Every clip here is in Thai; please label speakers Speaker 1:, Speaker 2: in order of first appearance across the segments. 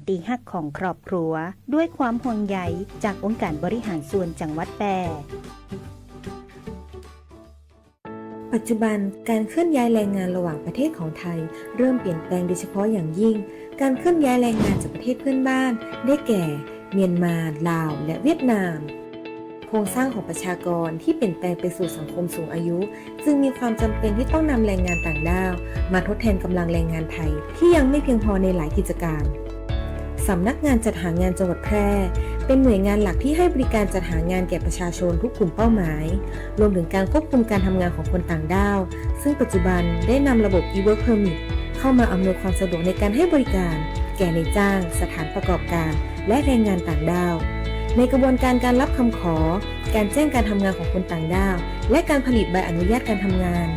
Speaker 1: ตีฮักของครอบครัวด้วยความห่วงใยจากองค์การบริหารส่วนจังหวัดแพร่
Speaker 2: ปัจจุบันการเคลื่อนย้ายแรงงานระหว่างประเทศของไทยเริ่มเปลี่ยนแปลงโดยเฉพาะอย่างยิ่งการเคลื่อนย้ายแรงงานจากประเทศเพื่อนบ้านได้แก่เมียนมาลาวและเวียดนามโครงสร้างของประชากรที่เปลี่ยนแปลงไปสู่สังคมสูงอายุจึงมีความจำเป็นที่ต้องนำแรงงานต่างด้าวมาทดแทนกำลังแรงงานไทยที่ยังไม่เพียงพอในหลายกิจการสำนักงานจัดหางานจังหวัดแพร่เป็นหน่วยงานหลักที่ให้บริการจัดหางานแก่ประชาชนทุกกลุ่มเป้าหมายรวมถึงการควบคุมการทำงานของคนต่างด้าวซึ่งปัจจุบันได้นำระบบ e-work permit เข้ามาอำนวยความสะดวกในการให้บริการแก่นายจ้างสถานประกอบการและแรงงานต่างด้าวในกระบวนการการรับคำขอการแจ้งการทำงานของคนต่างด้าวและการผลิตใบอนุญาตการทำงาน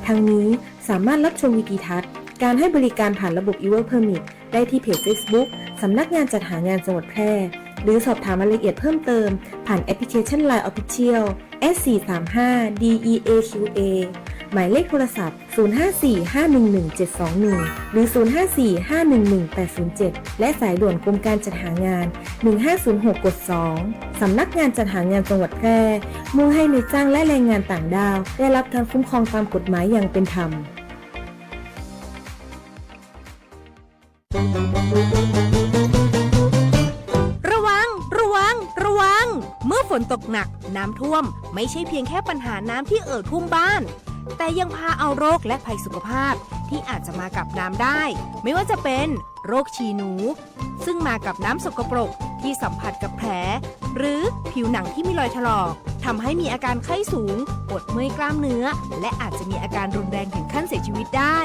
Speaker 2: ทั้งนี้สามารถรับชมวิดีทัศน์การให้บริการผ่านระบบ e-work permit ได้ที่เพจ Facebook สำนักงานจัดหางานจังหวัดแพร่หรือสอบถามรายละเอียดเพิ่มเติมผ่านแอปพลิเคชัน LINE Official S435DEAQA หมายเลขโทรศัพท์ 0545117721 หรือ 0545118807 และสายด่วนกรมการจัดหางาน 1506 กด 2 สำนักงานจัดหางานจังหวัดแพร่มุ่งให้นายจ้างและแรงงานต่างด้าวได้รับการคุ้มครองตามกฎหมายอย่างเป็นธรรม
Speaker 3: ระวังเมื่อฝนตกหนักน้ำท่วมไม่ใช่เพียงแค่ปัญหาน้ำที่ท่วมบ้านแต่ยังพาเอาโรคและภัยสุขภาพที่อาจจะมากับน้ำได้ไม่ว่าจะเป็นโรคฉี่หนูซึ่งมากับน้ำสกปรกที่สัมผัสกับแผลหรือผิวหนังที่มีรอยถลอกทำให้มีอาการไข้สูงปวดเมื่อยกล้ามเนื้อและอาจจะมีอาการรุนแรงถึงขั้นเสียชีวิตได้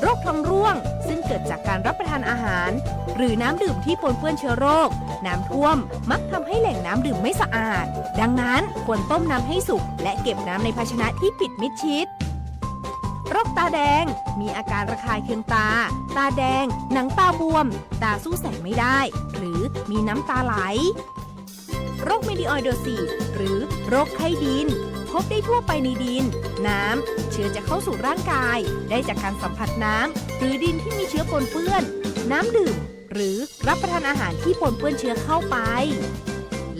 Speaker 3: โรคท้องร่วงซึ่งเกิดจากการรับประทานอาหารหรือน้ำดื่มที่ปนเปื้อนเชื้อโรคน้ำท่วมมักทำให้แหล่งน้ำดื่มไม่สะอาดดังนั้นควรต้มน้ำให้สุกและเก็บน้ำในภาชนะที่ปิดมิดชิดโรคตาแดงมีอาการระคายเคืองตาแดงหนังตาบวมตาสู้แสงไม่ได้หรือมีน้ำตาไหลโรคเมดิออยโดซีสหรือโรคไข้ดินพบได้ทั่วไปในดินน้ำเชื้อจะเข้าสู่ร่างกายได้จากการสัมผัสน้ำหรือดินที่มีเชื้อปนเปื้อนน้ำดื่มหรือรับประทานอาหารที่ปนเปื้อนเชื้อเข้าไป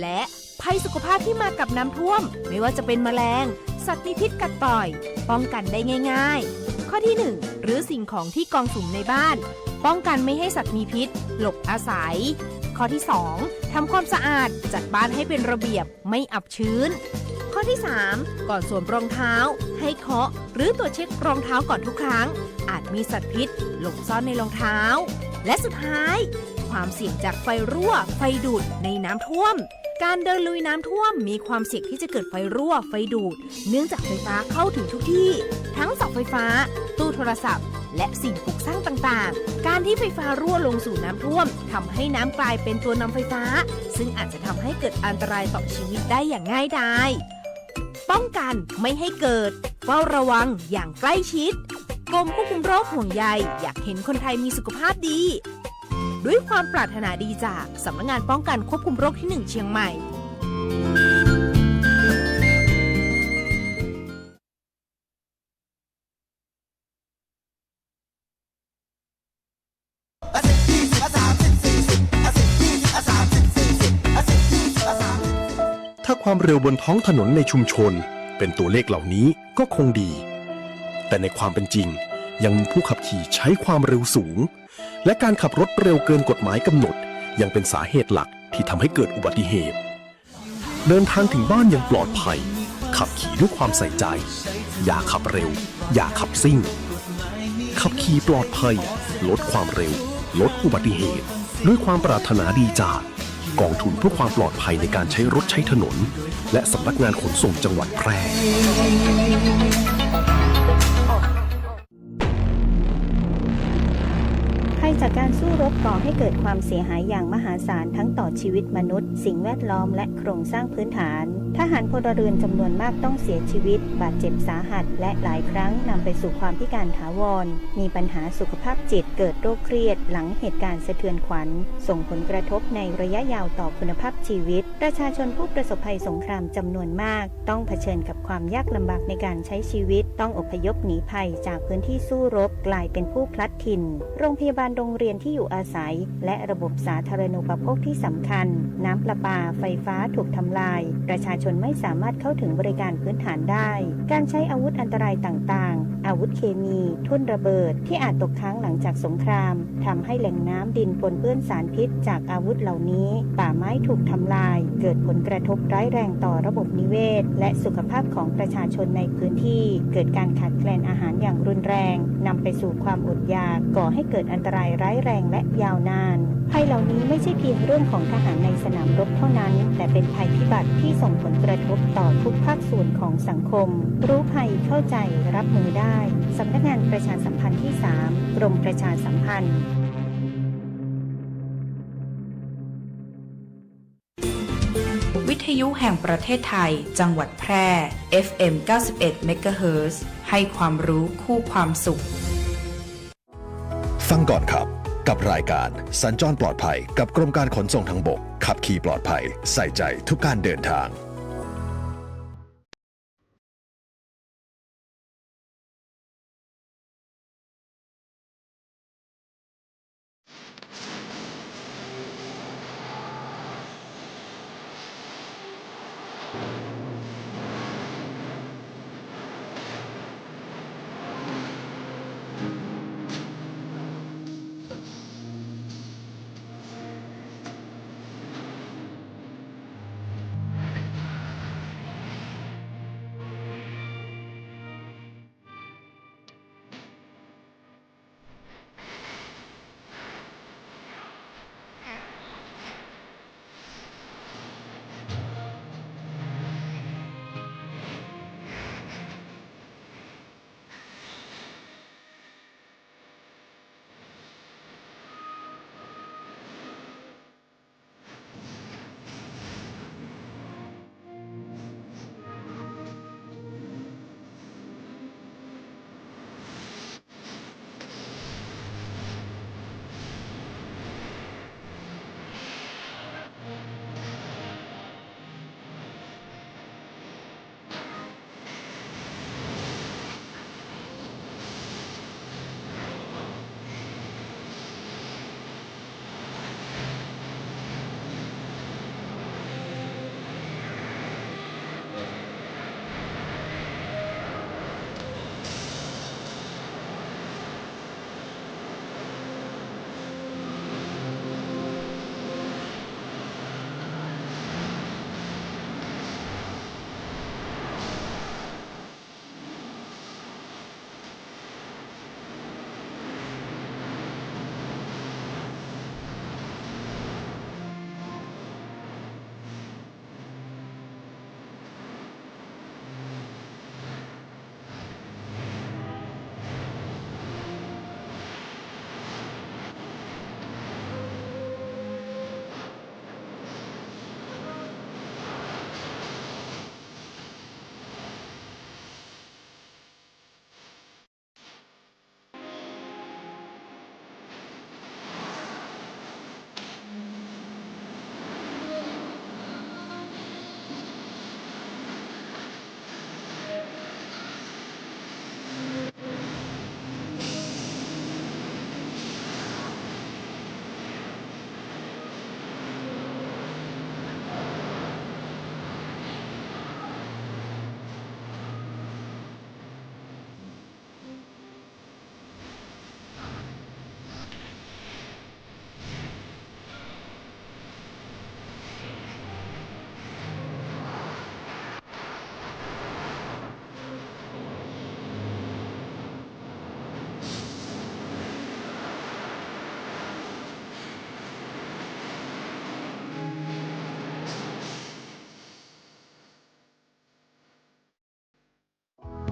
Speaker 3: และภัยสุขภาพที่มากับน้ำท่วมไม่ว่าจะเป็นแมลงสัตว์มีพิษกัดต่อยป้องกันได้ง่ายๆข้อที่1หรือสิ่งของที่กองสุมในบ้านป้องกันไม่ให้สัตว์มีพิษหลบอาศัยข้อที่2ทำความสะอาดจัดบ้านให้เป็นระเบียบไม่อับชื้นข้อที่3ก่อนสวมรองเท้าให้เคาะหรือตรวจเช็ครองเท้าก่อนทุกครั้งอาจมีสัตว์พิษหลบซ่อนในรองเท้าและสุดท้ายความเสี่ยงจากไฟรั่วไฟดูดในน้ำท่วมการเดินลุยน้ำท่วมมีความเสี่ยงที่จะเกิดไฟรั่วไฟดูดเนื่องจากไฟฟ้าเข้าถึงทุกที่ทั้งเสาไฟฟ้าตู้โทรศัพท์และสิ่งปลูกสร้างต่างๆการที่ไฟฟ้ารั่วลงสู่น้ำท่วมทำให้น้ำกลายเป็นตัวนำไฟฟ้าซึ่งอาจจะทำให้เกิดอันตรายต่อชีวิตได้อย่างง่ายดายป้องกันไม่ให้เกิดเฝ้าระวังอย่างใกล้ชิดกรมควบคุมโรคห่วงใยอยากเห็นคนไทยมีสุขภาพดีด้วยความปรารถนาดีจากสำนักงานป้องกันควบคุมโรคที่1เชียงใหม่
Speaker 4: ถ้าความเร็วบนท้องถนนในชุมชนเป็นตัวเลขเหล่านี้ก็คงดีแต่ในความเป็นจริงยังมีผู้ขับขี่ใช้ความเร็วสูงและการขับรถเร็วเกินกฎหมายกำหนดยังเป็นสาเหตุหลักที่ทำให้เกิดอุบัติเหตุเดินทางถึงบ้านอย่างปลอดภัยขับขี่ด้วยความใส่ใจอย่าขับเร็วอย่าขับซิ่งขับขี่ปลอดภัยลดความเร็วลดอุบัติเหตุด้วยความปรารถนาดีจากกองทุนเพื่อความปลอดภัยในการใช้รถใช้ถนนและสำนักงานขนส่งจังหวัดแพร่
Speaker 1: ภัยจากการสู้รบก่อให้เกิดความเสียหายอย่างมหาศาลทั้งต่อชีวิตมนุษย์สิ่งแวดล้อมและโครงสร้างพื้นฐานทหารพลเรือนจำนวนมากต้องเสียชีวิตบาดเจ็บสาหัสและหลายครั้งนำไปสู่ความพิการถาวรมีปัญหาสุขภาพจิตเกิดโรคเครียดหลังเหตุการณ์สะเทือนขวัญส่งผลกระทบในระยะยาวต่อคุณภาพชีวิตประชาชนผู้ประสบภัยสงครามจำนวนมากต้องเผชิญกับความยากลำบากในการใช้ชีวิตต้องอพยพหนีภัยจากพื้นที่สู้รบกลายเป็นผู้พลัดถิ่นโรงพยาบาลดง รงเรียนที่อยู่อาศัยและระบบสาธารณูปโภคที่สำคัญน้ำประปาไฟฟ้าถูกทำลายประชาชนไม่สามารถเข้าถึงบริการพื้นฐานได้การใช้อาวุธอันตรายต่างๆอาวุธเคมีทุ่นระเบิดที่อาจตกค้างหลังจากสงครามทำให้แหล่งน้ำดินปนเปื้อนสารพิษจากอาวุธเหล่านี้ป่าไม้ถูกทำลายเกิดผลกระทบร้ายแรงต่อระบบนิเวศและสุขภาพของประชาชนในพื้นที่เกิดการขาดแคลนอาหารอย่างรุนแรงนำไปสู่ความอดอยากก่อให้เกิดอันตรายร้ายแรงและยาวนานภัยเหล่านี้ไม่ใช่เพียงเรื่องของทหารในสนามรบเท่านั้นแต่เป็นภัยพิบัติที่ส่งผลกระทบต่อทุกภาคส่วนของสังคมรู้ภัยเข้าใจรับมือได้สำนักงานประชาสัมพันธ์ที่ 3 กรมประชาสัมพันธ์
Speaker 5: วิทยุแห่งประเทศไทยจังหวัดแพร่ FM 91 เมกะเฮิรตซ์ให้ความรู้คู่ความสุข
Speaker 6: ฟังก่อนครับกับรายการสัญจรปลอดภัยกับกรมการขนส่งทางบกขับขี่ปลอดภัยใส่ใจทุกการเดินทาง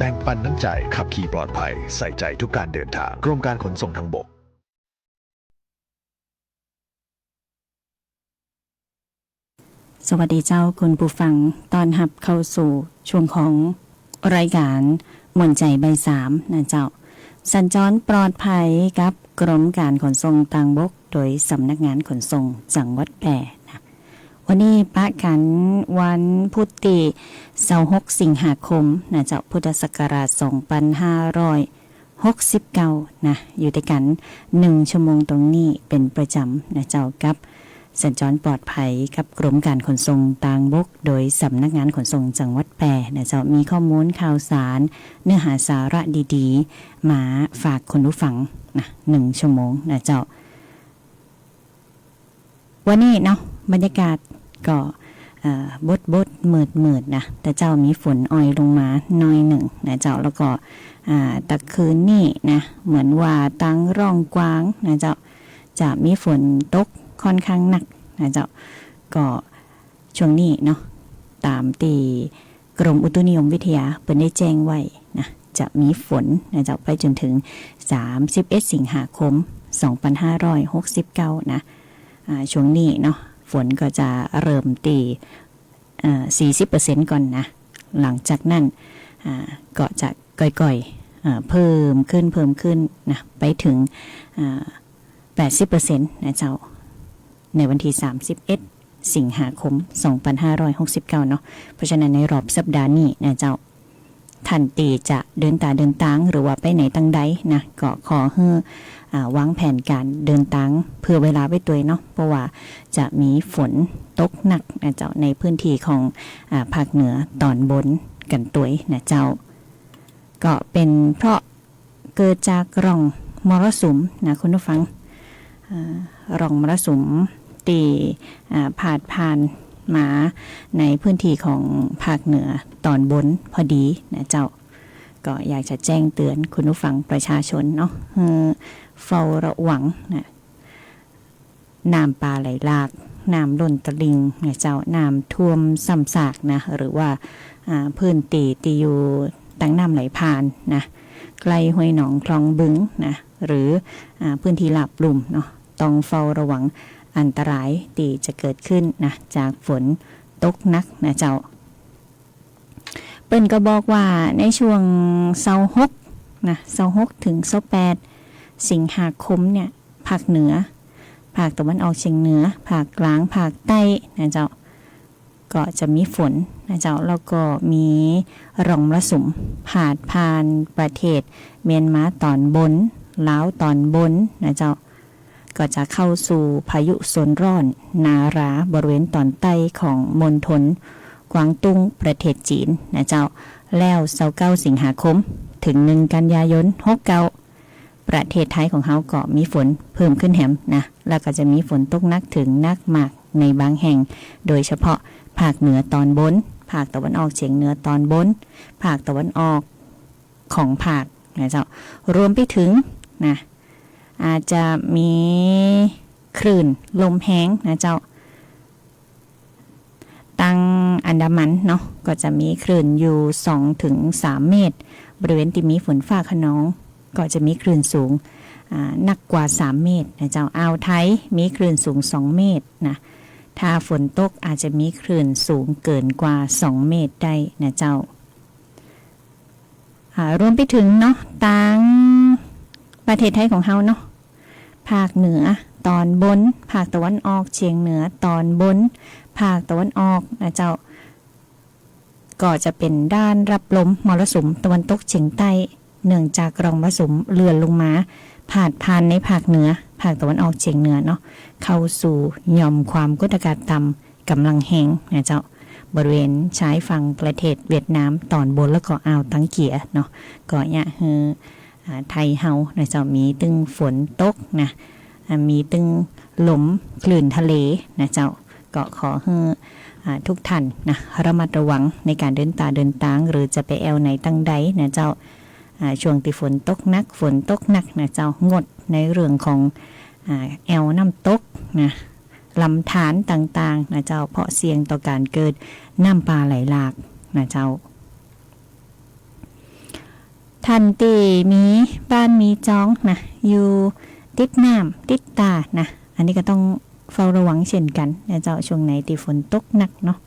Speaker 6: แบ่งปันน้ำใจขับขี่ปลอดภัยใส่ใจทุกการเดินทางกรมการขนส่งทางบก
Speaker 1: สวัสดีเจ้าคุณผู้ฟังตอนรับเข้าสู่ช่วงของรายการมวลใจใบ3นะเจ้าสัญจรปลอดภัยกับกรมการขนส่งทางบกโดยสำนักงานขนส่งจังหวัดแพร่นะวันนี้ปะกันวันพุธที่26 สิงหาคมนะเจ้าพุทธศักราช 69นะอยู่ด้วยกัน1ชั่วโมงตรงนี้เป็นประจำนะเจ้ากับสัญจรปลอดภัยกับกรมการขนส่งทางบกโดยสำนักงานขนส่งจังหวัดแพร่นะเจ้ามีข้อมูลข่าวสารเนื้อหาสาระดีๆมาฝากคนผู้ฟังนะ1ชั่วโมงนะเจ้าวันนี้เนาะบรรยากาศก็บดมืดนะแต่เจ้ามีฝนอ่อยลงมาหน่อยหนึ่งนะเจ้าแล้วก็ตะคืนนี่นะเหมือนว่าตั้งร่องกว้างนะเจ้าจะมีฝนตกค่อนข้างหนักนะเจ้าก็ช่วงนี้เนาะตามตีกรมอุตุนิยมวิทยาเปิดได้แจ้งไว้นะจะมีฝนนะเจ้าไปจนถึง31สิงหาคม2569นะช่วงนี้เนาะฝนก็จะเริ่มตี40% ก่อนนะหลังจากนั้นก็จะก่อยๆเพิ่มขึ้นนะไปถึง80% นะเจ้าในวันที่31สิงหาคม2569เนาะเพราะฉะนั้นในรอบสัปดาห์นี้นะเจ้าท่านตีจะเดินทางหรือว่าไปไหนตั้งใดนะก็ขอให้วางแผนการเดินทางเพื่อเวลาไว้ตัวเนาะเพราะว่าจะมีฝนตกหนักนะเจ้าในพื้นที่ของภาคเหนือตอนบนกันตัวนะเจ้าก็เป็นเพราะเกิดจากร่องมรสุมนะคุณผู้ฟังร่องมรสุมตีผ่านมาในพื้นที่ของภาคเหนือตอนบนพอดีนะเจ้าก็อยากจะแจ้งเตือนคุณผู้ฟังประชาชนเนาะเฝ้าระวังนะน้ำป่าไหลหลากน้ำล้นตลิ่งนะเจ้าน้ำท่วมซ้ำซากนะหรือว่าพื้นที่อยู่ตั้งน้ำไหลผ่านนะใกล้ห้วยหนองคลองบึงนะหรือพื้นที่ราบลุ่มเนาะต้องเฝ้าระวังอันตรายที่จะเกิดขึ้นนะจากฝนตกหนักนะเจ้าเปิ้นก็บอกว่าในช่วง26นะ26ถึง28สิงหาคมเนี่ยภาคเหนือภาคตะวันออกเฉียงเหนือภาคกลางภาคใต้นะเจ้าก็จะมีฝนนะเจ้าแล้วก็มีร่องมรสุมผ่านประเทศเมียนมาตอนบนลาวตอนบนนะเจ้าก็จะเข้าสู่พายุโซนร้อนนาราบริเวณตอนใต้ของมณฑลกวางตุ้งประเทศจีนนะเจ้าแล้ว29สิงหาคมถึง1กันยายน69ประเทศไทยของเขาก็มีฝนเพิ่มขึ้นแหมนะแล้วก็จะมีฝนตกหนักถึงหนักมากในบางแห่งโดยเฉพาะภาคเหนือตอนบนภาคตะวันออกเฉียงเหนือตอนบนภาคตะวันออกของภาคนะเจ้ารวมไปถึงนะอาจจะมีคลื่นลมแห้งนะเจ้าตั้งอันดามันเนาะก็จะมีคลื่นอยู่2 ถึง 3 เมตรบริเวณที่มีฝนฟ้าคะนองก็จะมีคลื่นสูงหนักกว่า3 เมตรนะเจ้าอ่าวไทยมีคลื่นสูง2 เมตรนะถ้าฝนตกอาจจะมีคลื่นสูงเกินกว่า2 เมตรได้นะเจ้ารวมไปถึงเนาะตั้งประเทศไทยของเฮาเนาะภาคเหนือตอนบนภาคตะวันออกเฉียงเหนือตอนบนภาคตะวันออกนะเจ้าก็จะเป็นด้านรับลมมรสุมตะวันตกเฉียงใต้เนื่องจากร่องมรสุมเลื่อนลงมาผ่านในภาคเหนือภาคตะวันออกเฉียงเหนือเนาะเข้าสู่หย่อมความกดอากาศต่ำกำลังแห้งนะเจ้าบริเวณชายฝั่งประเทศเวียดนามตอนบนแล้วก็อ่าวตังเกียเนาะก็เนี่ยไทยเฮานะเจ้ามีตึงฝนตกนะมีตึงลมคลื่นทะเลนะเจ้าก็ขอให้ทุกท่านนะระมัดระวังในการเดินทางหรือจะไปแอวไหนตั้งใดนะเจ้าช่วงที่ฝนตกหนักนะเจ้างดในเรื่องของแอวน้ำตกนะลำธารต่างๆนะเจ้าเพราะเสี่ยงต่อการเกิดน้ำป่าไหลหลากนะเจ้าท่านที่มีบ้านมีจองนะอยู่ติดน้ำติดตานะอันนี้ก็ต้องเฝ้าระวังเช่นกันนะเจ้าช่วงไหนที่ฝนตกหนักเนาะ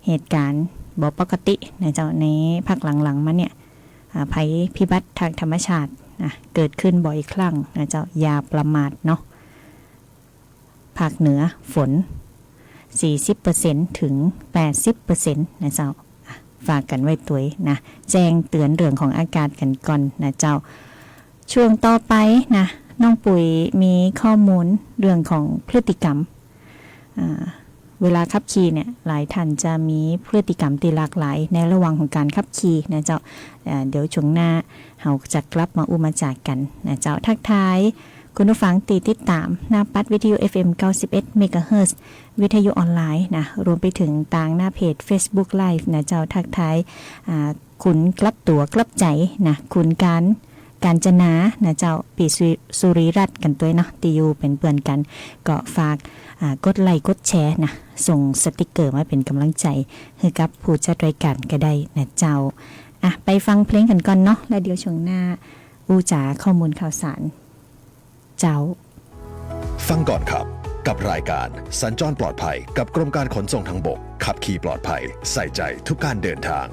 Speaker 1: เหตุการณ์บ่ปกตินะเจ้าในภาคหลังๆมาเนี่ยภัยพิบัติทางธรรมชาตินะเกิดขึ้นบ่อยครั้งนะเจ้าอย่าประมาทเนาะภาคเหนือฝน 40% ถึง 80% นะเจ้าฝากกันไว้ตัวนะแจ้งเตือนเรื่องของอากาศกันก่อนนะเจ้า ช่วงต่อไปนะน้องปุ๋ยมีข้อมูลเรื่องของพฤติกรรมเวลาขับขี่เนี่ยหลายท่านจะมีพฤติกรรมที่หลากหลายในระหว่างของการขับขี่นะเจ้าเดี๋ยวช่วงหน้าเราจะกลับมาอุมาจากกันนะเจ้าทักทายคุณผู้ฟังติดตามหน้าปัดวิทยุ FM 91 เมกะเฮิรตซ์วิทยุออนไลน์นะรวมไปถึงต่างหน้าเพจ Facebook Live นะเจ้าทักทายคุณกลับตัวกลับใจนะคุณการจนานะเจ้าปีสุริรัตน์กันตัวเนาะตีอยู่เป็นเพื่อนกันก็ฝากกดไลค์กดแชร์นะส่งสติกเกอร์มาเป็นกำลังใจให้กับผู้จัดรายการก็ได้นะเจ้าไปฟังเพลงกันก่อนเนาะแล้วเดี๋ยวช่วงหน้าอูจ๋าข้อมูลข่าวสารเจ้า
Speaker 6: ฟังก่อนครับกับรายการสัญจรปลอดภัยกับกรมการขนส่งทางบกขับขี่ปลอดภัยใส่ใจทุกการเดินทาง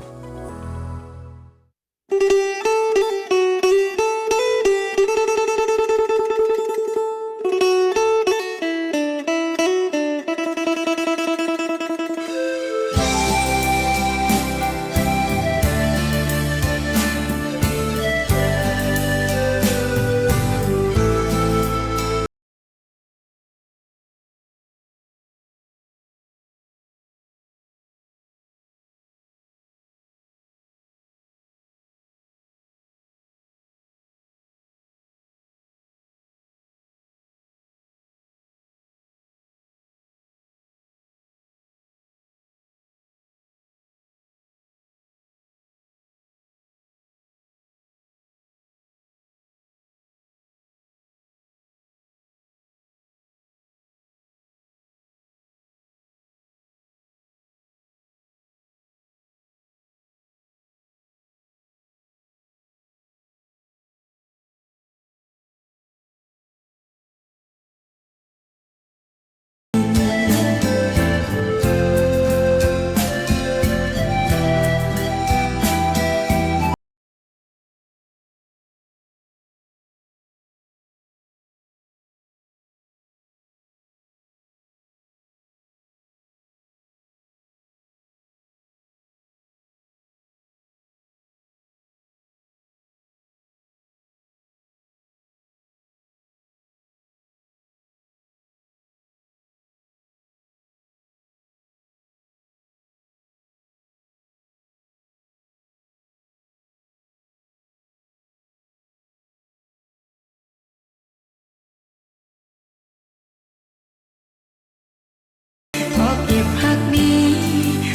Speaker 7: ขอเก็บหักนี้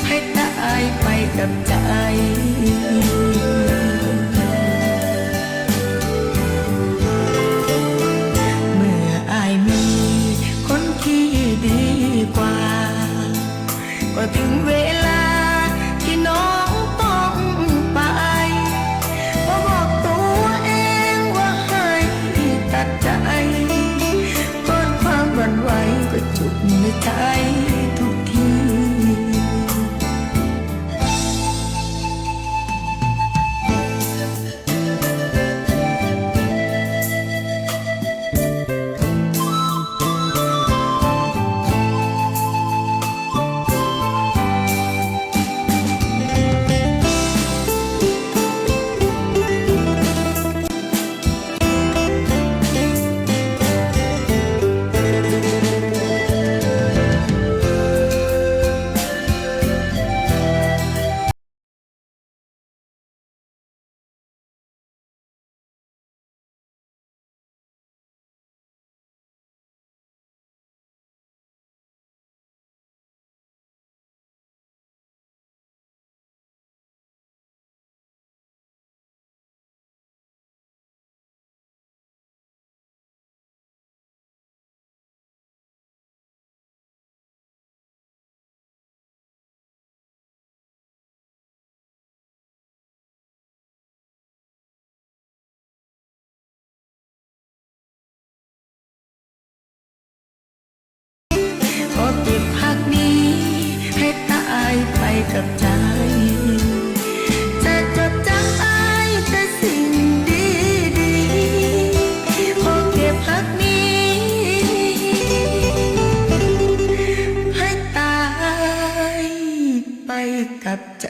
Speaker 7: ให้ตายไปกับใจเมื่ออายมีคนที่ดีกว่าก็ถึงเวลาที่น้องต้องไปก็บอกตัวเองว่าให้ตัดใจก่อนความหวั่นไหวก็จุกในใจทุกทีขอเก็บหักนี้ให้ตายไปกับใจจะจดจำอายแต่สิ่งดีๆขอเก็บหักนี้ให้ตายไปกับใจ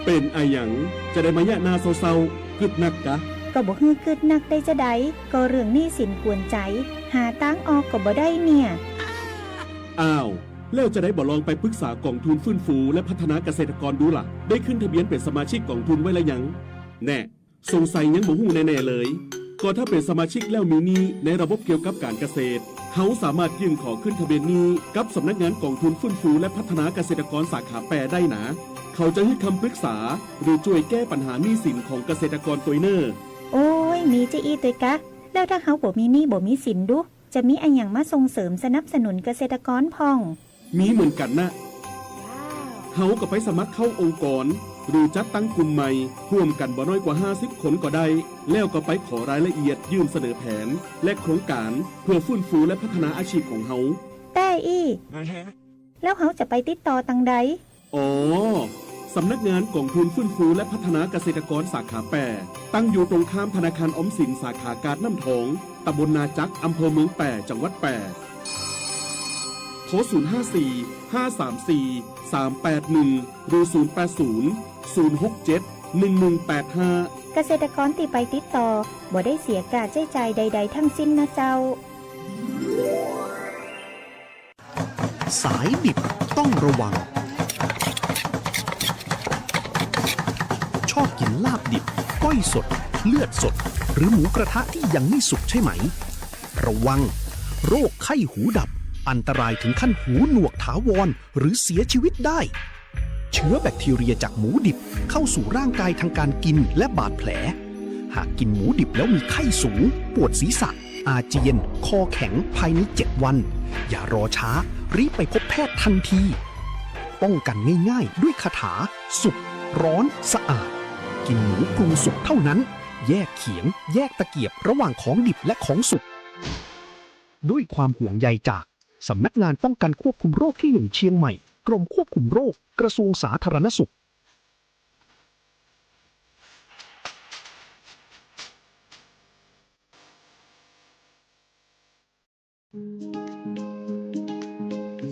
Speaker 8: เป็นไอหยังจะได้มาแย่หน้าเศร้าๆกึดนักกะ
Speaker 1: ก็บ่ฮื้อกึดนักได้จะใดก็เรื่องหนี้สินกวนใจ หาตังออกก็บ่ได้เนี่ย
Speaker 8: อ้าวแล้วจะได้บ่ลองไปปรึกษากองทุนฟื้นฟูและพัฒนาเกษตรกรดูล่ะ ได้ขึ้นทะเบียนเป็นสมาชิกกองทุนไว้แล้วยังแน่สงสัยยังบ่ฮู้แน่ๆเลยก็ถ้าเป็นสมาชิกแล้วมีหนี้ในระบบเกี่ยวกับการเกษตรเขาสามารถยื่นขอขึ้นทะเบียนหนี้กับสำนักงานกองทุนฟื้นฟูและพัฒนาเกษตรกรสาขาแปรได้นะเขาจะให้คำปรึกษาหรือช่วยแก้ปัญหาหนี้สินของเกษตรกรตัวเนอร์
Speaker 1: โอ้ยมีจะอีตัวกะ แล้วถ้าเฮาบ่มีหนี้บ่มีสินดูจะมีอันหยังมาส่งเสริมสนับสนุนเกษตรกรพ่อง
Speaker 8: มีเหมือนกันนะเขาก็ไปสมัครเข้าองค์กร หรือจัดตั้งกลุ่มใหม่ร่วมกันบ่น้อยกว่า50คนก็ได้ แล้วก็ไปขอรายละเอียดยื่นเสนอแผน และโครงการเพื่อฟื้นฟูและพัฒนาอาชีพของเขา
Speaker 1: แต่อีแล้วเฮาจะไปติดต่อตังใด
Speaker 8: อ๋อ สำนักงานกองทุนฟื้นฟูและพัฒนาเกษตรกรสาขาแปรตั้งอยู่ตรงข้ามธนาคารออมสินสาขากาดน้ำทองตำบลนาจักอำเภอเมืองแปรจังหวัดแปรโทร054 534 381 หรือ 080 067 1185
Speaker 1: เกษตรกรที่ไปติดต่อบ่ได้เสียการใช้จ่ายใดๆทั้งสิ้นนะเจ้า
Speaker 9: สายดิบต้องระวัง ชอบกินลาบดิบก้อยสด เลือดสด หรือหมูกระทะที่ยังไม่สุกใช่ไหม ระวัง โรคไข้หูดับ อันตรายถึงขั้นหูหนวกถาวรหรือเสียชีวิตได้ เชื้อแบคทีเรียจากหมูดิบเข้าสู่ร่างกายทางการกินและบาดแผล หากกินหมูดิบแล้วมีไข้สูง ปวดศีรษะ อาเจียน คอแข็งภายใน 7 วัน อย่ารอช้า รีบไปพบแพทย์ทันที ป้องกันง่ายๆ ด้วยคาถา สุก ร้อน สะอาด กินหมูปรุงสุกเท่านั้น แยกเขียง แยกตะเกียบระหว่างของดิบและของสุก ด้วยความห่วงใยจากสำนักงานป้องกันควบคุมโรคที่ 1 เชียงใหม่ กรมควบคุมโรค กระทรวงสาธารณสุข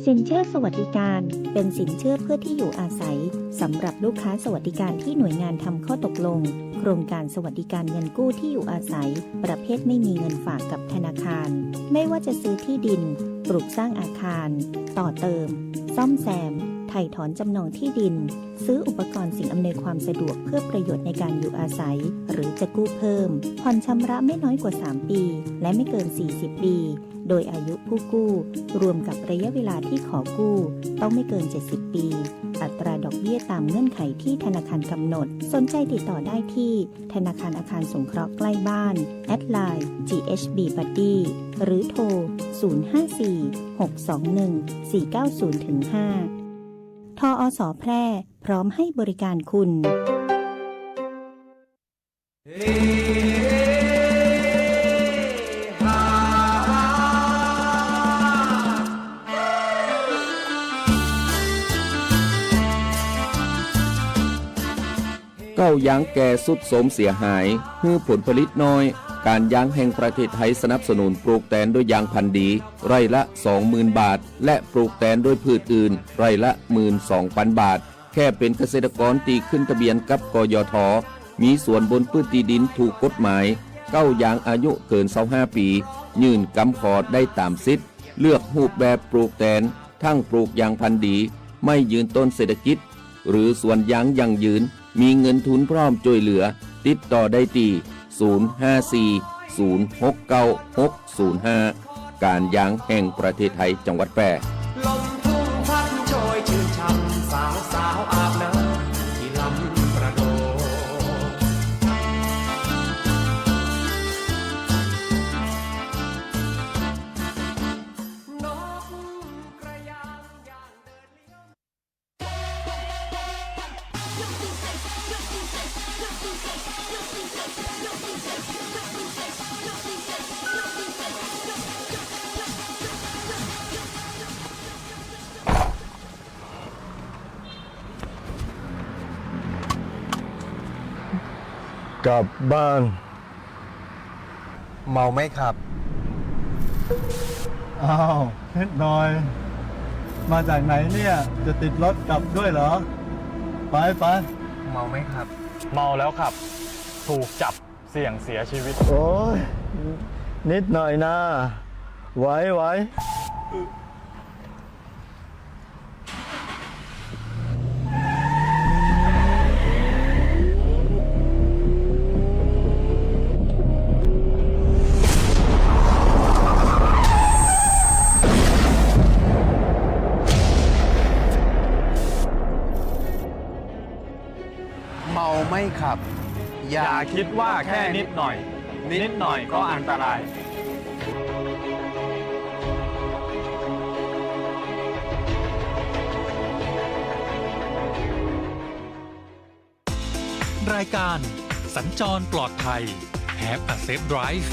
Speaker 1: สินเชื่อสวัสดิการเป็นสินเชื่อเพื่อที่อยู่อาศัยสำหรับลูกค้าสวัสดิการที่หน่วยงานทำข้อตกลง โครงการสวัสดิการเงินกู้ที่อยู่อาศัย ประเภทไม่มีเงินฝากกับธนาคาร ไม่ว่าจะซื้อที่ดิน ปลูกสร้างอาคาร ต่อเติม ซ่อมแซม ไถ่ถอนจำนองที่ดิน ซื้ออุปกรณ์สิ่งอำนวยความสะดวกเพื่อประโยชน์ในการอยู่อาศัย หรือจะกู้เพิ่ม ผ่อนชำระไม่น้อยกว่า 3 ปี และไม่เกิน 40 ปี โดยอายุผู้กู้ รวมกับระยะเวลาที่ขอกู้ ต้องไม่เกิน 70 ปี อัตราดอกเบี้ยตามเงื่อนไขที่ธนาคารกำหนด สนใจติดต่อได้ที่ธนาคารอาคารสงเคราะห์ใกล้บ้านแอดไลน์ GHB Buddy หรือโทร 054-621-490-5 ทอส.แพร่พร้อมให้บริการคุณ
Speaker 10: เก้ายางแก่สุดโทรมเสียหายฮื้อผลผลิตน้อย การยางแห่งประเทศไทยสนับสนุนปลูกแตนด้วยยางพันธุ์ดี ไร่ละ 20,000 บาท และปลูกแตนด้วยพืชอื่น ไร่ละ 12,000 บาท แค่เป็นเกษตรกรตีขึ้นทะเบียนกับกยท.มีส่วนบนพืชที่ดินถูกกฎหมาย เก้ายางอายุเกิน25 ปี ยื่นกำขอได้ตามสิทธิ์ เลือกรูปแบบปลูกแตน ทั้งปลูกยางพันธุ์ดี ไม่ยืนต้นเศรษฐกิจ หรือส่วนยางยั่งยืน มีเงินทุนพร้อมช่วยเหลือ ติดต่อได้ที่ 054-069-605 การยางแห่งประเทศไทยจังหวัดแพร่
Speaker 11: ลมทุ่งพัดโชยชื่นช่ำสาวสาวอาบน้ำที่ลำประโดนกกระยางย่างเดินเลี้ยว
Speaker 12: กลับบ้าน เมาไหมครับ
Speaker 13: อ้าวนิดหน่อย มาจากไหนเนี่ย จะติดรถกลับด้วยเหรอ ไปไป เมาไหมครับ
Speaker 12: เมาแล้วขับ ถูกจับเสี่ยงเสียชีวิต โอ้ยนิดหน่อยนะไหว
Speaker 13: เมาไม่ขับ
Speaker 12: อย่าคิดว่าแค่นิดหน่อย นิดหน่อยก็อันตราย
Speaker 14: รายการสัญจรปลอดภัย Have a safe drive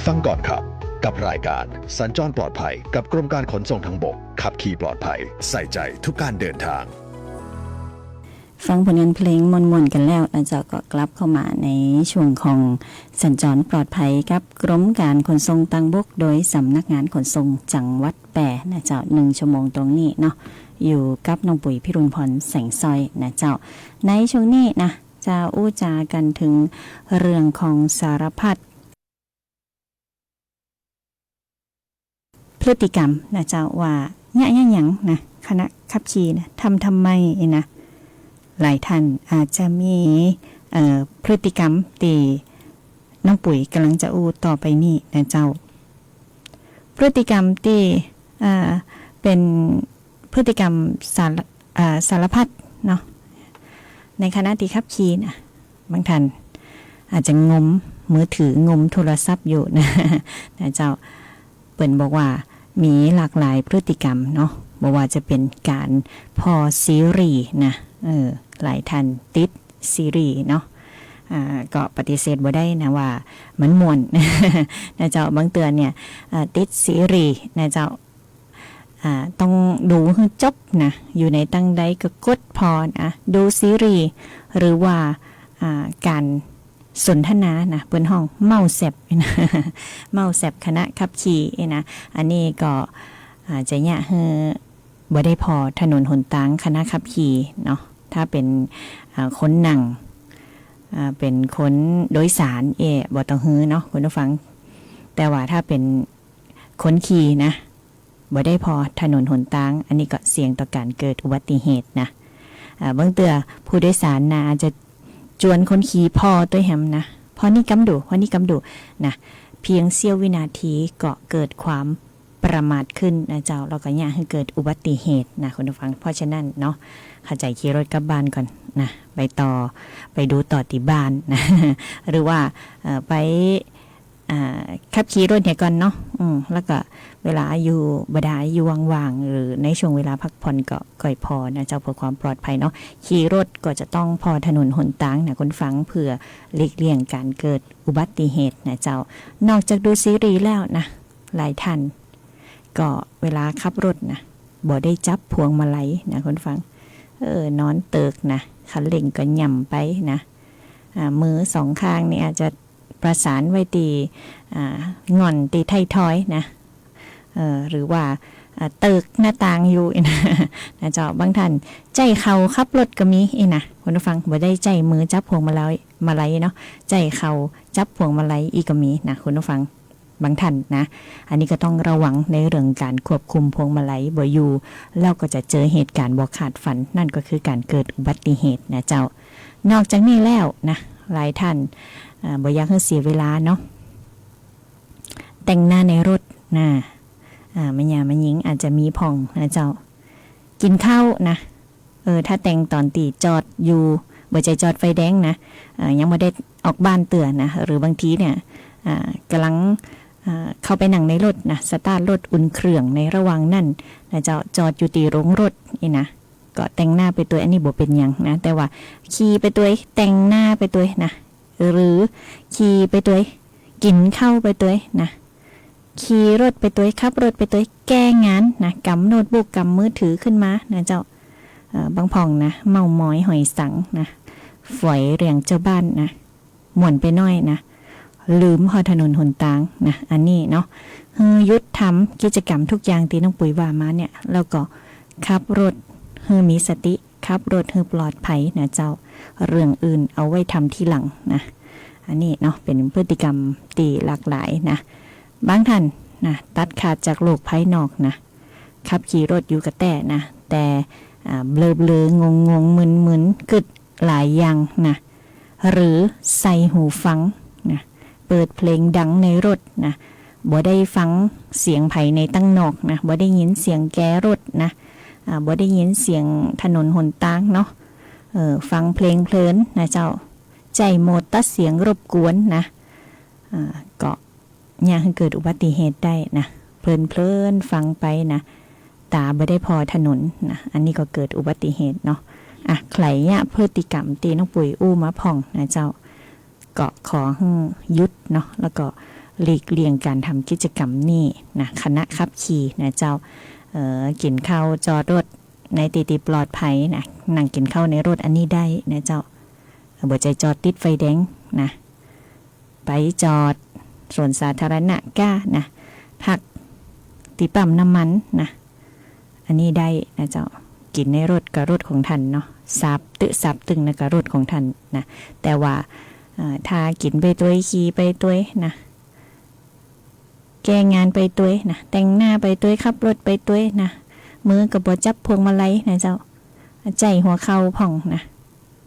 Speaker 6: ฟังก่อนครับ กับรายการสัญจรปลอดภัยกับกรมการขนส่งทางบกขับขี่ปลอดภัยใส่ใจทุกการเดินทาง
Speaker 1: ฟังผลงานเพลงมนๆกันแล้วนะเจ้าก็กลับเข้ามาในช่วงของสัญจรปลอดภัยกับกรมการขนส่งทางบกโดยสำนักงานขนส่งจังหวัดแปรนะเจ้า1 ชั่วโมงตรงนี้เนาะอยู่กับน้องปุ๋ยพิรุณพรแสงซอยนะเจ้าในช่วงนี้นะจะอู้จากันถึงเรื่องของสารพัดพฤติกรรมนะเจ้าว่าเนี่ยหยังนะคณะขับขี่นะทำไมนะหลายท่านอาจจะมีพฤติกรรมที่น้องปุ๋ยกำลังจะอู้ต่อไปนี่นะเจ้าพฤติกรรมที่เป็นพฤติกรรมสารพัดเนาะในขณะที่ขับขี่นะบางท่านอาจจะงมมือถืองมโทรศัพท์อยู่นะเจ้าเปิ่นบอกว่ามีหลากหลายพฤติกรรมเนาะบอกว่าจะเป็นการพอซีรีส์นะหลายท่านติดซีรีส์เนาะก็ปฏิเสธบ่ได้นะว่ามันม่วน นะเจ้าบางเตือนเนี่ยติดซีรีส์นะเจ้าต้องดูให้จบนะอยู่ในตั้งใดก็กดพอนะดูซีรีส์หรือว่าการสนทนานะเปิ้นห้องเมาแซ่บนะ เมาแซ่บคณะขับขี่นะอันนี้ก็จะเนี่ยบ่ได้พอถนนหนทางคณะขับขี่เนาะถ้าเป็นคนนั่งเป็นคนโดยสารบ่ต้องฮื้อเนาะคุณผู้ฟังแต่ว่าถ้าเป็นคนขี่นะบ่ได้พอถนนหนทางอันนี้ก็เสี่ยงต่อการเกิดอุบัติเหตุนะบางเตือผู้โดยสารนะอาจจะจวนคนขี่พอตัวแหมนะพอนี่กำดูนะเพียงเสี้ยววินาทีก็เกิดความประมาทขึ้นนะเจ้าเราก็อยากให้เกิดอุบัติเหตุนะคุณผู้ฟังเพราะฉะนั้นเนาะเข้าใจขี่รถกลับบ้านก่อนนะไปดูต่อที่บ้านนะ หรือว่าไปขับขี่รถเนี่ยก่อนเนาะแล้วก็เวลาอยู่บดาอยู่ว่างๆหรือในช่วงเวลาพักผ่อนก็ค่อยพอนะเจ้าเพื่อความปลอดภัยเนาะขี่รถก็จะต้องพอถนนหนทางนะคุณฟังเพื่อหลีกเลี่ยงการเกิดอุบัติเหตุนะเจ้านอกจากดูซีรีส์แล้วนะหลายท่านก็เวลาขับรถนะบ่ได้จับพวงมาลัยนะคุณฟังนอนเติกนะคันเร่งก็ย่ำไปนะมือสองข้างนี่อาจจะประสานไว้ตีง่อนตีไทยทอยนะหรือว่าเติกหน้าต่างอยู่นะเจ้าบางท่านใจเขาขับรถก็มีนะคุณผู้ฟังบ่ได้ใจมือจับพวงมาลัยเนาะใจเขาจับพวงมาลัยอีกก็มีนะคุณผู้ฟังบางท่านนะอันนี้ก็ต้องระวังในเรื่องการควบคุมพวงมาลัยบ่อยู่แล้วก็จะเจอเหตุการณ์บ่คาดฝันนั่นก็คือการเกิดอุบัติเหตุนะเจ้านอกจากนี้แล้วนะหลายท่านบ่อยากให้เสียเวลาเนาะแต่งหน้าในรถนะมันยามันยิงอาจจะมีผ่องนะเจ้ากินข้าวนะถ้าแต่งตอนตีจอดอยู่บ่ใจจอดไฟแดงนะยังไม่ได้ออกบ้านเตือนนะหรือบางทีเนี่ยกำลังเข้าไปนั่งในรถนะสตาร์ทรถอุ่นเครื่องในระหว่างนั่นนะเจ้าจอดอยู่ตีโรงรถนี่นะก็แต่งหน้าไปตัวอันนี้บ่เป็นหยังนะแต่ว่าขี่ไปตัวแต่งหน้าไปตัวนะหรือขี่ไปตัวกินข้าวไปตัวนะขี่รถไปตัวขับรถไปตัวแก้งานนะกำโน้ตบุ๊กกำมือถือขึ้นมานะเจ้าบางพ่องนะเมาหมอยหอยสังนะฝอยเรียงเจ้าบ้านนะหม่วนไปน้อยนะลืมพอถนนหนทางนะอันนี้เนาะยุดทำกิจกรรมทุกอย่างที่น้องปุ๋ยว่ามาเนี่ยแล้วก็ขับรถมีสติขับรถปลอดภัยนะเจ้าเรื่องอื่นเอาไว้ทำที่หลังนะอันนี้เนาะเป็นพฤติกรรมตีหลากหลายนะบางท่านนะตัดขาดจากโลกภายนอกนะขับขี่รถอยู่กับแต่นะแต่เบลองงมึนกึดหลายอย่างนะหรือใส่หูฟังนะเปิดเพลงดังในรถนะบ่ได้ฟังเสียงไผในตั้งนอกนะบ่ได้ยินเสียงแกรถนะบ่ได้ยินเสียงถนนหนทางเนาะฟังเพลงเพลินนะเจ้าใจโหมดตัดเสียงรบกวนนะก็ย่าให้เกิดอุบัติเหตุได้นะเพลินฟังไปนะตาบ่ได้พอถนนนะอันนี้ก็เกิดอุบัติเหตุเนาะใครเนี่ยพฤติกรรมตีน้องปุ๋ยอู้มาพ่องนะเจ้าก็ขอยุดเนาะแล้วก็ หลีกเลี่ยงการทำกิจกรรมนี่นะคณะขับขี่นะเจ้ากินข้าวจอดรถในตีปลอดภัยนะนั่งกินข้าวในรถอันนี้ได้นะเจ้าบ่ใจจอดติดไฟแดงนะไปจอดส่วนสาธารณะก้านะพักตีปั๊มน้ำมันนะอันนี้ได้นะเจ้ากินในรถกับรถของท่านเนาะซับตึงนะกับรถของท่านนะแต่ว่าถ้ากินไปตัวขี่ไปตัวนะแก้งานไปตัวนะแต่งหน้าไปตัวขับรถไปตัวนะมือกับบจับพวงมาลัยนะเจ้าใจหัวเข่าผ่องนะ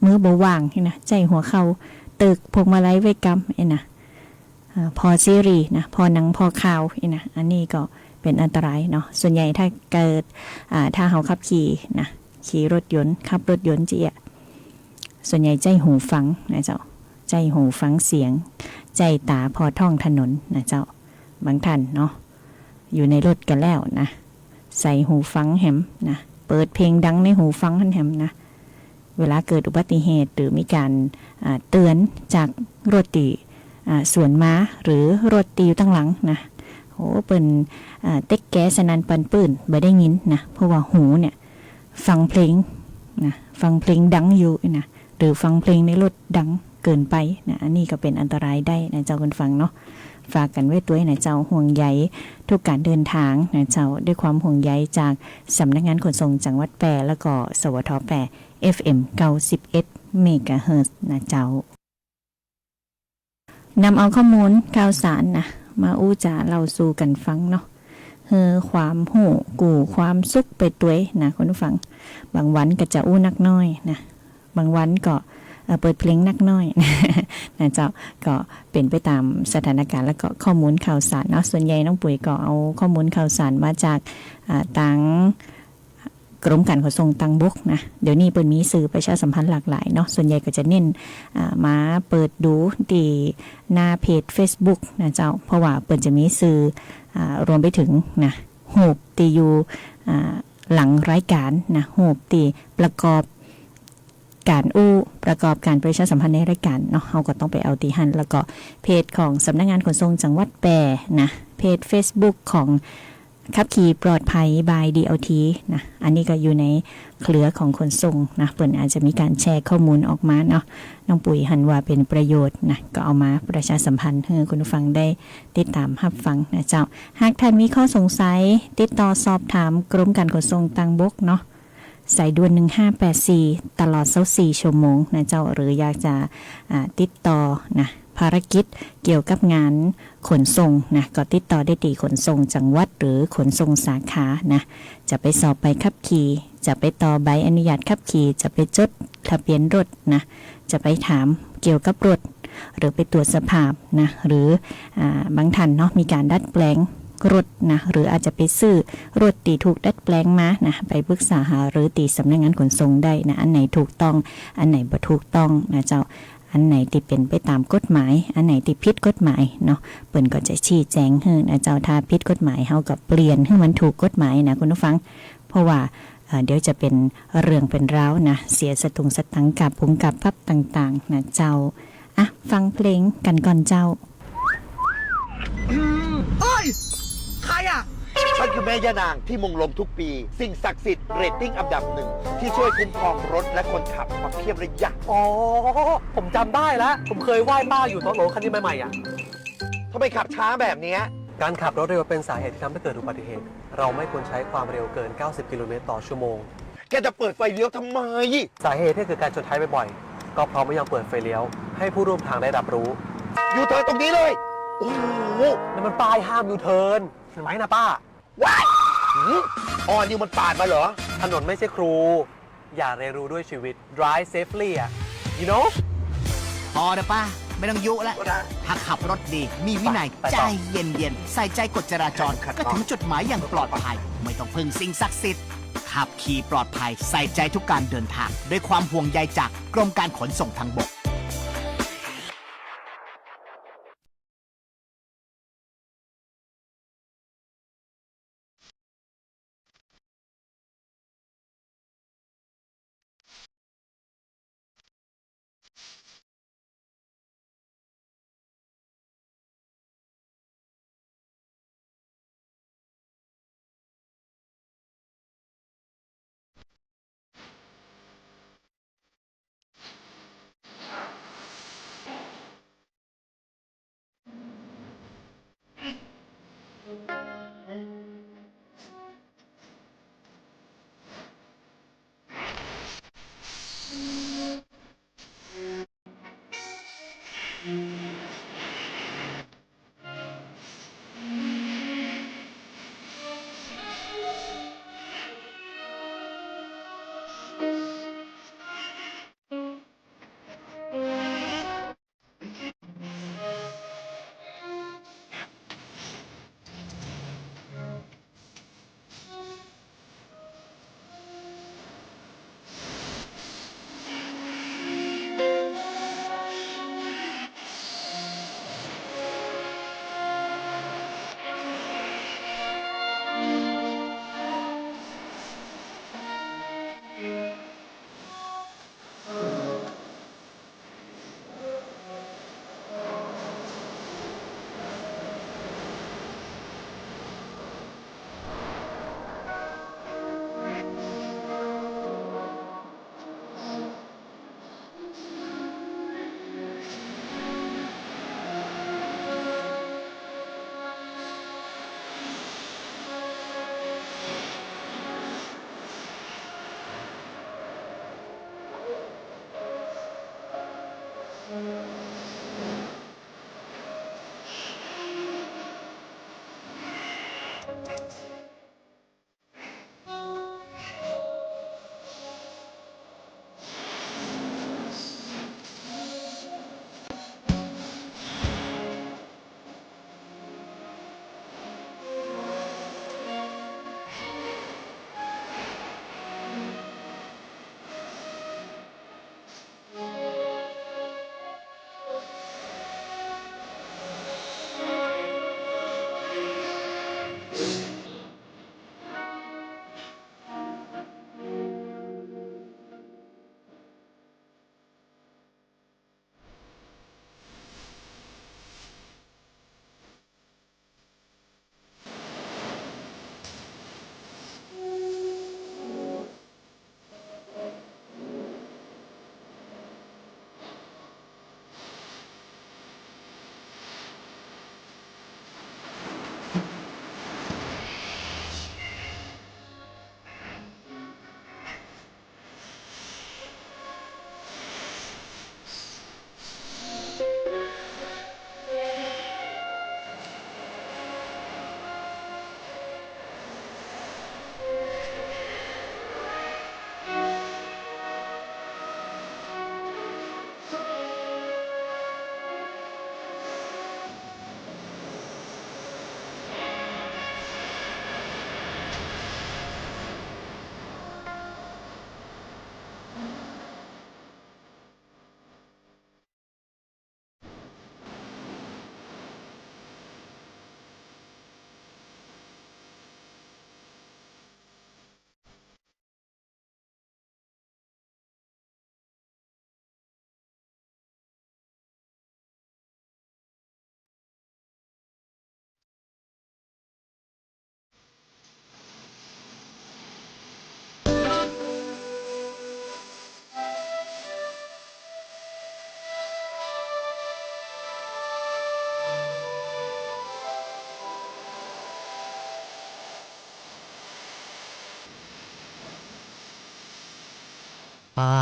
Speaker 1: มือบว่างนะใจหัวเข่าตึกพวงมาลัยไว้กำนะพอซีรีนะพอหนังพอข่าวนะอันนี้ก็เป็นอันตรายเนาะส่วนใหญ่ถ้าเกิดถ้าเขาขับขี่นะขี่รถยนต์ขับรถยนต์ส่วนใหญ่ใจหูฟังนะเจ้าใจหูฟังเสียงใจตาพอท่องถนนนะเจ้าบางท่านเนาะอยู่ในรถกันแล้วนะใส่หูฟังแหมนะเปิดเพลงดังในหูฟังแหมนะเวลาเกิดอุบัติเหตุหรือมีการเตือนจากรถตีสวนม้าหรือรถตีอยู่ตั้งหลังนะโอ้เป็นเต็กแก๊สนันปันปื้นไม่ได้ยินนะเพราะว่าหูเนี่ยฟังเพลงนะฟังเพลงดังอยู่นะหรือฟังเพลงในรถดังเกินไปนะอันนี้ก็เป็นอันตรายได้นะเจ้าคนฟังเนาะฝากกันไว้ด้วยนะเจ้าห่วงใยทุกการเดินทางนะเจ้าด้วยความห่วงใยจากสำนักงานขนส่งจังหวัดแปรแล้วก็สวทแปร FM 91เมกะเฮิรตซ์นะเจ้านำเอาข้อมูลข่าวสารนะมาอู้จาเล่าสู่กันฟังเนาะความหูกูความสุขไปด้วยนะคุณผู้ฟังบางวันก็จะอู้นักน้อยนะบางวันก็เปิดเพลงนักน้อยนะเจ้าก็เป็นไปตามสถานการณ์แล้วก็ข้อมูลข่าวสารเนาะส่วนใหญ่น้องปุ๋ยก็เอาข้อมูลข่าวสารมาจากต่างกรมการขนส่งทางบกนะเดี๋ยวนี้เปิดมีสื่อประชาสัมพันธ์หลากหลายเนาะส่วนใหญ่ก็จะเน้นมาเปิดดูที่หน้าเพจ Facebook นะเจ้าเพราะว่าเปิดจะมีสื่อรวมไปถึงนะหูบตีอยู่หลังรายการนะหูบตีประกอบการประกอบการประชาสัมพันธ์ในรายการเนาะเราก็ต้องไปเอาตีหันแล้วก็เพจของสำนักงานขนส่งจังหวัดแปรนะเพจ Facebook ของขับขี่ปลอดภัย by DLT นะอันนี้ก็อยู่ในเครือของขนส่งนะเปิ่นอาจจะมีการแชร์ข้อมูลออกมาเนาะน้องปุ๋ยหันว่าเป็นประโยชน์นะก็เอามาประชาสัมพันธ์ให้คุณผู้ฟังได้ติดตามรับฟังนะเจ้าหากท่านมีข้อสงสัยติดต่อสอบถามกรมการขนส่งทางบกเนาะสายด่วน1584ตลอด24ชั่วโมงนะเจ้าหรืออยากจะติดต่อนะภารกิจเกี่ยวกับงานขนส่งนะก็ติดต่อได้ที่ขนส่งจังหวัดหรือขนส่งสาขานะจะไปสอบใบขับขี่จะไปต่อใบอนุญาตขับขี่จะไปจดทะเบียนรถนะจะไปถามเกี่ยวกับรถหรือไปตรวจสภาพนะหรือบางท่านเนาะมีการดัดแปลงรถนะหรืออาจจะไปซื้อรถตีถูกดัดแปลงมานะไปปรึกษาหาหรือตีสำนักงานขนส่งได้นะอันไหนถูกต้องอันไหนบ่ถูกต้องนะเจ้าอันไหนที่เป็นไปตามกฎหมายอันไหนที่ผิดกฎหมายเนาะเปิ้นก็จะชี้แจงให้นะเจ้าถ้าผิดกฎหมายเฮาก็เปลี่ยนให้มันถูกกฎหมายนะคุณผู้ฟังเพราะว่าเดี๋ยวจะเป็นเรื่องเป็นราวนะเสียสตังค์กับพุงกับพับต่างๆนะเจ้าอ่ะฟังเพลงกันก่อนเจ้า
Speaker 13: เอ้ยใครอ่ะฉันคือแม่ย่านางที่มงลงทุกปีสิ่งศักดิ์สิทธิ์เรตติ้งอันดับหนึ่งที่ช่วยคุ้มครองรถและคนขับมาเพียบระยะ
Speaker 15: อ๋อผมจำได้แล้วผมเคยไหว้ป้าอยู่ตอนรถคันนี้ใหม่ๆอ่ะ
Speaker 13: ทำไมขับช้าแบบนี้
Speaker 15: การขับรถเร็วเป็นสาเหตุที่ทำให้เกิดอุบัติเหตุเราไม่ควรใช้ความเร็วเกิน90กิโลเมตรต่อชั่วโมง
Speaker 13: แกจะเปิดไฟเลี้ยวทำไม
Speaker 15: สาเหตุที่เกิดการชนท้ายบ่อยๆก็เพราะไม่ยอมเปิดไฟเลี้ยวให้ผู้ร่วมทางได้รับรู้
Speaker 13: ยูเทิร์นตรงนี้เลยโอ้โห
Speaker 15: นั่นมันป้ายห้ามยูเทิร์นเห็นไหมนะป้า
Speaker 13: ว้ายออนิวมันปาดมาเหรอ
Speaker 15: ถนนไม่ใช่ครูอย่าเรียนรู้ด้วยชีวิต drive safely อ่ะ you know
Speaker 16: พอนะป้าไม่ต้องยุแล้วถ้าขับรถดีมีวินัยใจเย็นๆใส่ใจกฎจราจรก็ถึงจุดหมายอย่างปลอดภัยไม่ต้องพึ่งสิ่งศักดิ์สิทธิ์ขับขี่ปลอดภัยใส่ใจทุกการเดินทางด้วยความห่วงใยจากกรมการขนส่งทางบก
Speaker 11: ป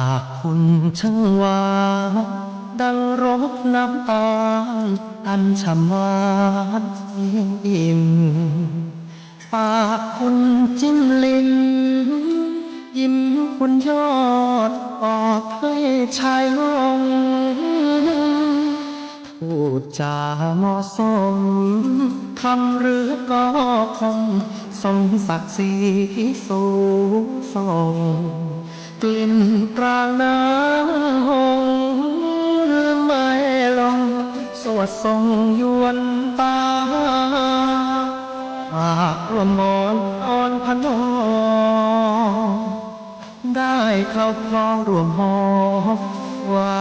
Speaker 11: ากคุณช่างหวานดังรสน้ำตาลอันฉ่ำหวานอิ่มปากคุณจิ้มลิ้มยิ้มคุณยอดออกให้ชายลงพูดจาเหมาะสมคำหรือก็คงสมศักดิ์ศรีสูงส่งกลิ่นปรางน้ำหงหรือไม่ลงสวดทรงยวนตาหากรวมมอนอ่อนพนอได้เข้าคลองรวมหอว่า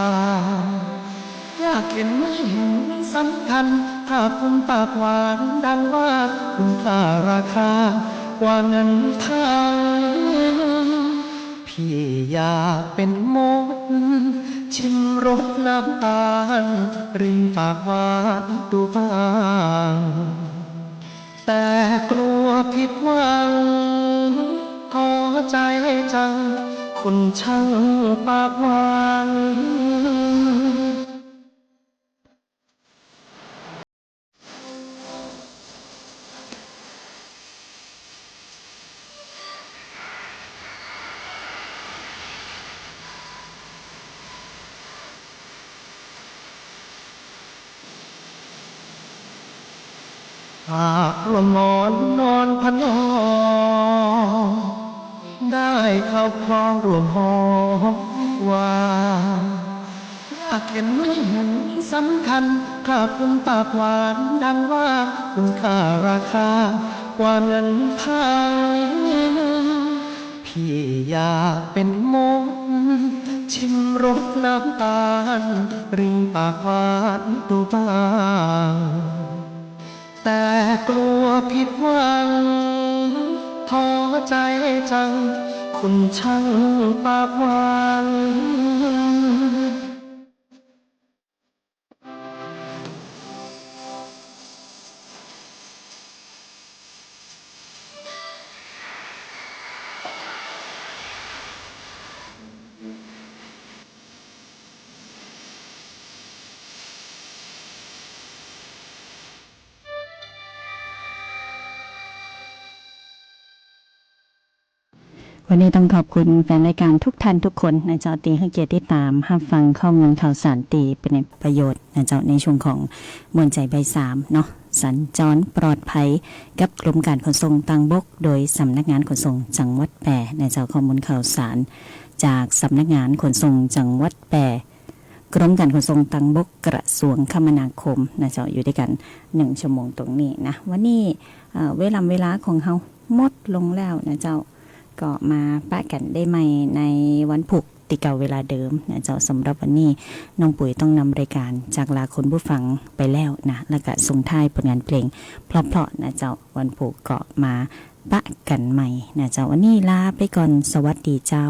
Speaker 11: อยากเห็นไม่เห็นสำคัญถ้าคุณปากหวานดังว่าคุณค่าราคากว่าเงินทางพี่อยากเป็นมดชิมรสน้ำตาลริมปากหวานดูบ้างแต่กลัวผิดหวังท้อใจจังคุณช่างปากหวาน หากลมนอนนอนพนอได้เข้าครองรวมหอว่าอยากเห็นไม่เห็นสำคัญถ้าคุณปากหวานดังว่าคุณค่าราคากว่าเงินพันพี่อยากเป็นมงชิมรสน้ำตาลริมปากหวานดูบ้างแต่กลัวผิดหวังท้อใจจังคุณช่างปากหวาน
Speaker 1: วันนี้ต้องขอบคุณแฟนรายการทุกท่านทุกคนนะเจ้าตีให้เกียรติติดตามรับฟังข้อมูลข่าวสารตีเป็นประโยชน์นะเจ้าในช่วงของมวลใจใบ3เนาะสัญจรปลอดภัยกับกรมการขนส่งทางบกโดยสำนักงานขนส่งจังหวัดแพร่นะเจ้าข้อมูลข่าวสารจากสำนักงานขนส่งจังหวัดแพร่กรมการขนส่งทางบกกระทรวงคมนาคมนะเจ้าอยู่ด้วยกัน1ชั่วโมงตรงนี้นะวันนี้เวลาของเฮาหมดลงแล้วนะเจ้าก็มาปะกันได้ใหม่ในวันพุธติเก่าเวลาเดิมนะเจ้าสำหรับวันนี้น้องปุ๋ยต้องนำรายการจากลาคนผู้ฟังไปแล้วนะแล้วก็ส่งท้ายผลงานเพลงเพราะๆนะเจ้าวันพุธก็มาปะกันใหม่นะเจ้าวันนี้ลาไปก่อนสวัสดีเจ้า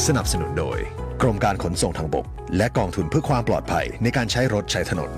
Speaker 6: สนับสนุนโดยกรมการขนส่งทางบกและกองทุนเพื่อความปลอดภัยในการใช้รถใช้ถนน